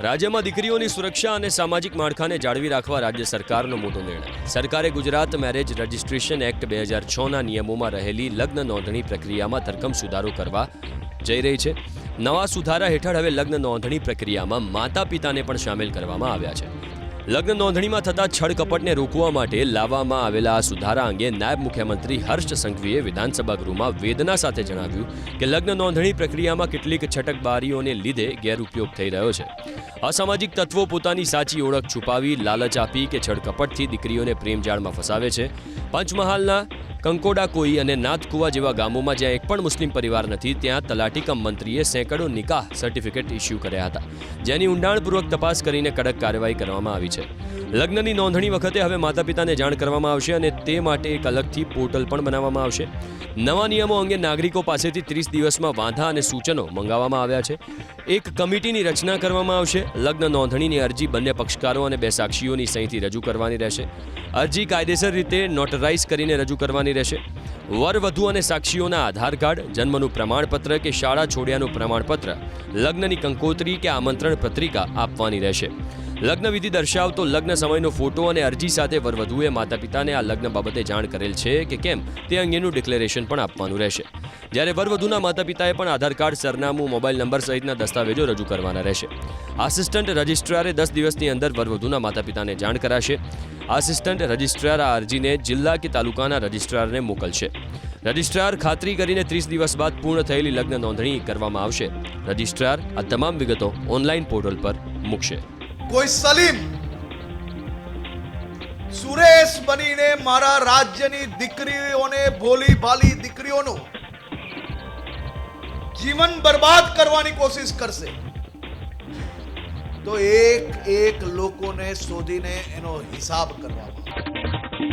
રાજ્યમાં દીકરીઓની સુરક્ષા અને સામાજિક માળખાને જાળવી રાખવા રાજ્ય સરકારનો મોટો નિર્ણય. સરકારે ગુજરાત મેરેજ રજિસ્ટ્રેશન એક્ટ 2006ના નિયમોમાં રહેલી લગ્ન નોંધણી પ્રક્રિયામાં ધરખમ સુધારો કરવા જઈ રહી છે. નવા સુધારા હેઠળ હવે લગ્ન નોંધણી પ્રક્રિયામાં માતા પિતાને પણ સામેલ કરવામાં આવ્યા છે. લગ્ન નોંધણીમાં થતા છળકપટને રોકવા માટે લાવવામાં આવેલા આ સુધારા અંગે નાયબ મુખ્યમંત્રી હર્ષ સંઘવીએ વિધાનસભા ગૃહમાં વેદના સાથે જણાવ્યું કે લગ્ન નોંધણી પ્રક્રિયામાં કેટલીક છટકબારીઓને લીધે ગેરઉપયોગ થઈ રહ્યો છે. અસામાજિક તત્વો પોતાની સાચી ઓળખ છુપાવી લાલચ આપી કે છળકપટથી દીકરીઓને પ્રેમજાળમાં ફસાવે છે. પંચમહાલના કંકોડા કોઈ અને નાથકુવા જેવા ગામોમાં જ્યાં એક પણ મુસ્લિમ પરિવાર નથી ત્યાં તલાટી કમ મંત્રીએ સેંકડો નિકાહ સર્ટિફિકેટ ઇસ્યુ કર્યા હતા, જેની ઊંડાણપૂર્વક તપાસ કરીને કડક કાર્યવાહી કરવામાં આવી છે. લગ્નની નોંધણી વખતે હવે માતા પિતાને જાણ કરવામાં આવશે અને તે માટે એક અલગથી પોર્ટલ પણ બનાવવામાં આવશે. નવા નિયમો અંગે નાગરિકો પાસેથી 30 દિવસમાં વાંધા અને સૂચનો મંગાવવામાં આવ્યા છે. એક કમિટીની રચના કરવામાં આવશે. લગ્ન નોંધણીની અરજી બંને પક્ષકારો અને 2 સાક્ષીઓની સહીથી રજૂ કરવાની રહેશે. અરજી કાયદેસર રીતે નોટરાઇઝ કરીને રજૂ કરવાની રહેશે. વર વધુ અને સાક્ષીઓના આધાર કાર્ડ, જન્મનું પ્રમાણપત્ર કે શાળા છોડ્યાનું પ્રમાણપત્ર, લગ્નની કંકોત્રી કે આમંત્રણ પત્રિકા આપવાની રહેશે. લગ્ન વિધિ દર્શાવતો લગ્ન સમયનો ફોટો અને અરજી સાથે વરવધુએ માતા પિતાને આ લગ્ન બાબતે જાણ કરેલ છે કે કેમ તે અંગેનું ડિક્લેરેશન પણ આપવાનું રહેશે. જ્યારે વરવધુના માતા પિતાએ પણ આધાર કાર્ડ, સરનામું, મોબાઈલ નંબર સહિતના દસ્તાવેજો રજૂ કરવાના રહેશે. આસિસ્ટન્ટ રજિસ્ટ્રારે 10 દિવસની અંદર વરવધુના માતા પિતાને જાણ કરાશે. આસિસ્ટન્ટ રજિસ્ટ્રાર આ અરજીને જિલ્લા કે તાલુકાના રજિસ્ટ્રારને મોકલશે. રજિસ્ટ્રાર ખાતરી કરીને 30 દિવસ બાદ પૂર્ણ થયેલી લગ્ન નોંધણી કરવામાં આવશે. રજિસ્ટ્રાર આ તમામ વિગતો ઓનલાઈન પોર્ટલ પર મૂકશે. કોઈ સલીમ સુરેશ બનીને મારા રાજ્યની દીકરીઓને, ભોલી ભાલી દીકરીઓનું જીવન બરબાદ કરવાની કોશિશ કરશે તો એક લોકોને શોધીને એનો હિસાબ કરવામાં